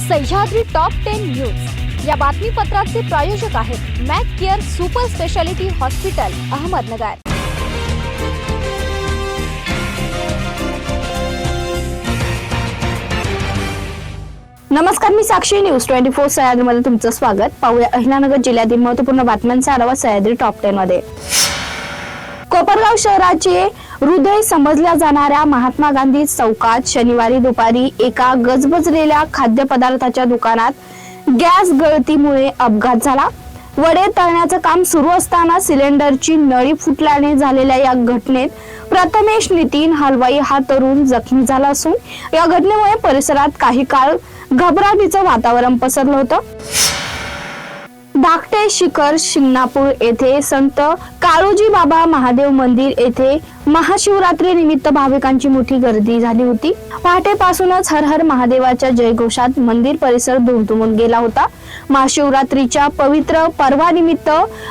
Sahyadri top 10 news या बातमीपत्राचे प्रायोजक आहेत Mac care super speciality hospital Ahmednagar. नमस्कार, मी साक्षी न्यूज 24 सह्याद्री मध्ये तुमचं स्वागत। पाहूया अहिल्यानगर जिल्ह्यातील महत्त्वपूर्ण बातम्यांचा आढावा सह्याद्री टॉप 10 मध्ये। कोपरगाव शहराचे हृदय समजल्या जाणाऱ्या महात्मा गांधी चौकात शनिवारी दुपारी एका गजबजलेल्या खाद्यपदार्थाच्या दुकानात गॅस गळतीमुळे अपघात झाला। वडे तळण्याचं काम सुरू असताना सिलेंडरची नळी फुटल्याने झालेल्या या घटनेत प्रथमेश नितीन हलवाई हा तरुण जखमी झाला असून या घटनेमुळे परिसरात काही काळ घबराटीचं वातावरण पसरलं होतं। धाकटे शिखर शिंगणापूर येथे संत काळोजी बाबा महादेव मंदिर येथे महाशिवरात्री निमित्त भाविकांची मोठी गर्दी झाली होती। पहाटेपासूनच हर हर महादेवाच्या जयघोषात मंदिर परिसर दुमदुमून गेला होता। महाशिवरात्रीच्या पवित्र पर्वानिमित्त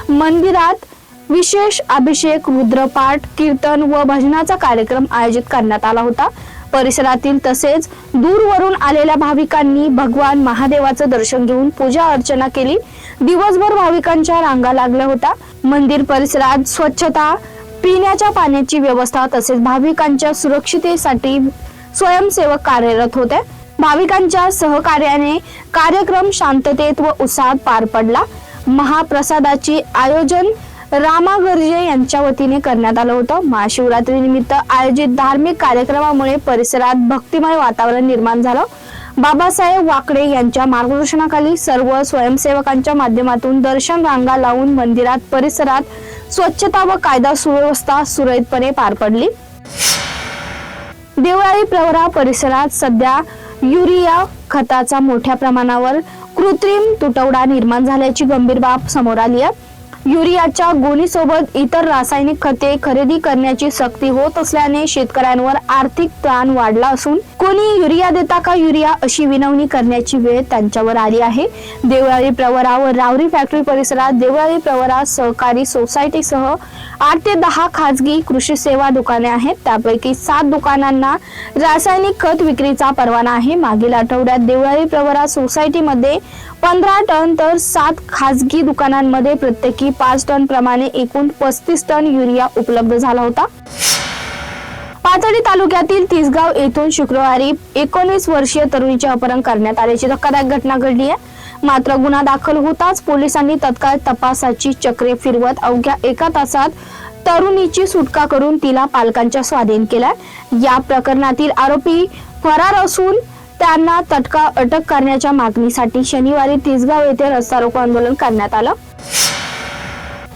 मंदिरात विशेष अभिषेक, रुद्रपाठ, कीर्तन व भजनाचा कार्यक्रम आयोजित करण्यात आला होता। परिसरातील तसेच दूरवरून आलेल्या भाविकांनी भगवान महादेवाचं दर्शन घेऊन पूजा अर्चना केली। दिवसभर भाविकांच्या रांगा लागल्या होत्या। मंदिर परिसरात स्वच्छता, पिण्याच्या पाण्याची व्यवस्था तसेच भाविकांच्या सुरक्षिततेसाठी स्वयंसेवक कार्यरत होते। भाविकांच्या सहकार्याने कार्यक्रम शांततेत व उत्साहात पार पडला। महाप्रसादाचे आयोजन रामा गर्जे यांच्या वतीने करण्यात आलं होतं। महाशिवरात्री निमित्त आयोजित धार्मिक कार्यक्रमामुळे परिसरात भक्तिमय वातावरण निर्माण झालं। बाबासाहेब वाकडे यांच्या मार्गदर्शनाखाली सर्व स्वयंसेवकांच्या माध्यमातून दर्शन रांगा लावून मंदिरात परिसरात स्वच्छता व कायदा सुव्यवस्था सुरळीतपणे पार पडली। देवळाली प्रवरा परिसरात सध्या युरिया खताचा मोठ्या प्रमाणावर कृत्रिम तुटवडा निर्माण झाल्याची गंभीर बाब समोर आली आहे। युरियाच्या गोणीसोबत इतर रासायनिक खते खरेदी करण्याची सक्ती होत असल्याने शेतकऱ्यांवर आर्थिक ताण वाढला असून कोणी युरिया देता का युरिया अशी विनवणी करण्याची वेळ त्यांच्यावर आली आहे। देवळाली प्रवरा व रावरी फॅक्टरी परिसरात देवळाली प्रवरा सहकारी सोसायटीसह 8 ते 10 खाजगी कृषी सेवा दुकाने आहेत। त्यापैकी 7 दुकानांना रासायनिक खत विक्रीचा परवाना आहे। मागील आठवड्यात देवळाली प्रवरा सोसायटीमध्ये 15 टन तर 7 खाजगी दुकानांमध्ये प्रत्येकी 5 टन प्रमाणे एकूण 35 टन युरिया उपलब्ध झाला होता। पाथर्डी तालुक्यातील तिसगाव येथून शुक्रवारी 19 वर्षीय तरुणीचे अपहरण करण्यात आल्याची धक्कादायक घटना घडली आहे। मात्र गुन्हा दाखल होताच पोलिसांनी तत्काळ तपासाची चक्रे फिरवत अवघ्या 1 तासात तरुणीची सुटका करून तिला पालकांच्या स्वाधीन केलं। या प्रकरणातील आरोपी फरार असून त्यांना तत्काळ अटक करण्याच्या मागणीसाठी शनिवारी तिसगाव येथे रस्ता रोको आंदोलन करण्यात आलं।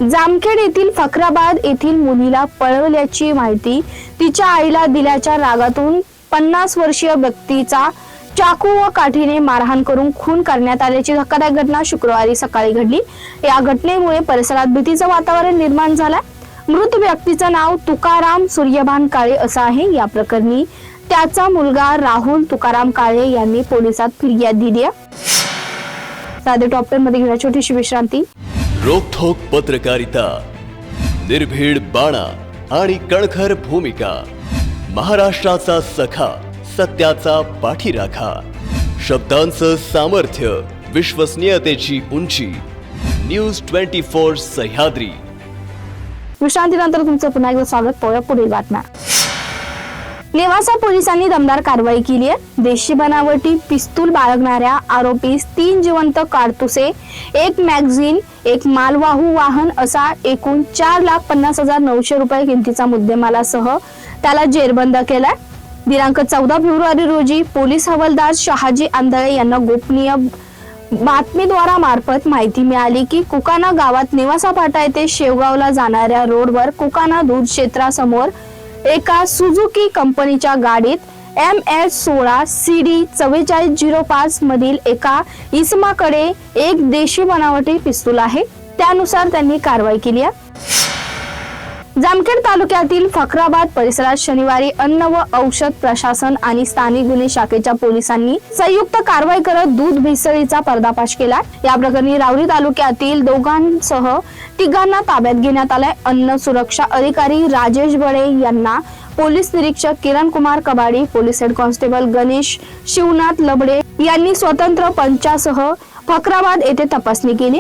जामखेड येथील फखराबाद येथील मुलीला पळवल्याची माहिती तिच्या आईला दिल्याच्या रागातून 50 वर्षीय व्यक्तीचा चाकू व काठीने मारहाण करून खून करण्यात आल्याची धक्कादायक घटना शुक्रवारी सकाळी घडली। या घटनेमुळे परिसरात भीतीचं वातावरण निर्माण झालं। मृत व्यक्तीचं नाव तुकाराम सूर्यभान काळे असं आहे। या प्रकरणी त्याचा मुलगा राहुल तुकाराम काळे यांनी पोलिसात फिर्याद दिली आहे। साधे टॉप 10 मध्ये घेऊया छोटीशी विश्रांती। रोखोक पत्रकारिता, निर्भीड बाणा आणि कणखर भूमिका, महाराष्ट्राचा सखा, सत्याचा पाठीराखा, शब्दांचं सामर्थ्य, विश्वसनीयतेची उंची, न्यूज 24 सह्याद्री। विश्रांतीनंतर तुमचं पुन्हा एकदा स्वागत। पाहूया पुढील बातम्या। नेवासा पोलिसांनी दमदार कारवाई केली आहे। देशी बनावटी पिस्तूल बाळगणाऱ्या आरोपीस 3 जिवंत काडतुसे, 1 मॅगझिन, 1 मालवाहू वाहन असा एकूण 4,50,900 रुपये किमतीचा मुद्देमालासह त्याला जेरबंद केलाय। दिनांक 14 फेब्रुवारी रोजी पोलीस हवालदार शहाजी आंधळे यांना गोपनीय बातमीद्वारा मार्फत माहिती मिळाली की कुकाना गावात नेवासा फाटा येथे शेवगावला जाणाऱ्या रोडवर कुकाना दूध क्षेत्रासमोर एका सुझुकी कंपनीच्या गाडीत MS-16 CD 4405 मधील एका इसमाकडे एक देशी बनावटी पिस्तूल आहे। त्यानुसार त्यांनी कारवाई केली आहे। जामखेड तालुक्यातील फखराबाद परिसरात शनिवारी अन्न व औषध प्रशासन आणि स्थानिक गुन्हे शाखेच्या पोलिसांनी संयुक्त कारवाई करत दूध भेसळीचा पर्दाफाश केला। या प्रकरणी रावरी तालुक्यातील दोघांसह 3 ताब्यात घेण्यात आले। अन्न सुरक्षा अधिकारी राजेश बळे यांना पोलीस निरीक्षक Kiran Kumar Kabadi, police head constable Ganesh Shivnath Labde, यांनी स्वतंत्र पंचासह फकराबाद येथे तपासणी केली।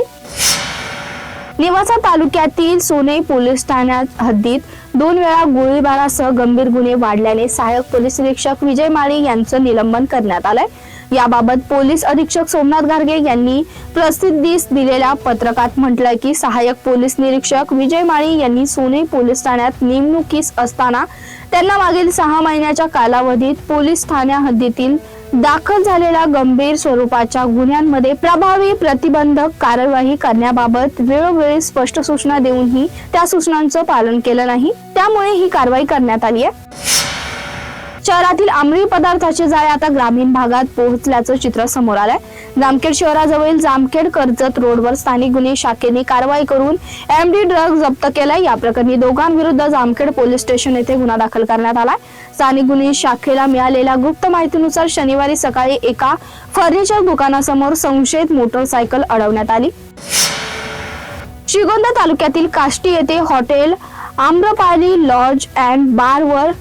नेवासा तालुक्यातील सोनई पोलीस ठाण्यात हद्दीत 2 वेळा गोळीबारासह गंभीर गुन्हे वाढल्याने सहाय्यक पोलीस निरीक्षक विजय माळी यांचं निलंबन करण्यात आलंय। याबाबत पोलीस अधीक्षक सोमनाथ गारगे यांनी प्रसिद्धीस दिलेल्या पत्रकात म्हटलंय की सहाय्यक पोलीस निरीक्षक विजय माळी यांनी सोनई पोलीस ठाण्यात नेमणुकीस असताना त्यांना मागील 6 महिन्याच्या कालावधीत पोलीस ठाण्या हद्दीतील दाखल झालेल्या गंभीर स्वरूपाच्या गुन्ह्यांमध्ये प्रभावी प्रतिबंधक कार्यवाही करण्याबाबत वेळोवेळी स्पष्ट सूचना देऊनही त्या सूचनांचं पालन केलं नाही, त्यामुळे ही कारवाई करण्यात आली आहे। शहरातील अंमली पदार्थाचे जाळे आता ग्रामीण भागात पोहोचल्याचं चित्र समोर आलंय। जामखेड शहराजवळील जामखेड कर्जत रोडवर स्थानिक गुन्हे शाखेने कारवाई करून एमडी ड्रग जप्त केलाय। या प्रकरणी दोघांविरुद्ध जामखेड पोलीस स्टेशन येथे गुन्हा दाखल करण्यात आलाय। स्थानिक गुन्हे शाखेला मिळालेल्या गुप्त माहितीनुसार शनिवारी सकाळी एका फर्निचर दुकानासमोर संशयित मोटरसायकल अडवण्यात आली। श्रीगोंदा तालुक्यातील काष्टी येथे हॉटेल आम्रपाली लॉज अँड बार वर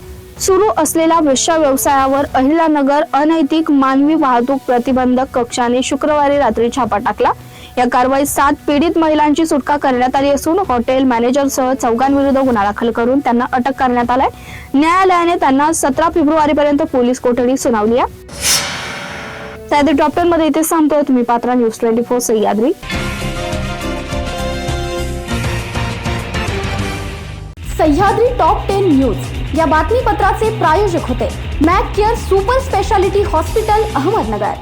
सुरू असलेल्या वेश्या व्यवसायावर अहिल्यानगर अनैतिक मानवी वाहतूक प्रतिबंधक कक्षाने शुक्रवारी रात्री छापा टाकला। या कारवाईत 7 पीडित महिलांची सुटका करण्यात आली असून हॉटेल मॅनेजरसह 4 विरुद्ध गुन्हा दाखल करून त्यांना अटक करण्यात आलाय। न्यायालयाने त्यांना 17 फेब्रुवारी पर्यंत पोलीस कोठडी सुनावली आहे। सह्याद्री टॉप 10 मध्ये इथे सांगतोय तुम्ही Patra news 24 Sahyadri. Sahyadri top 10 news या बातमीपत्राचे प्रायोजक होते Mac care super speciality hospital Ahmednagar.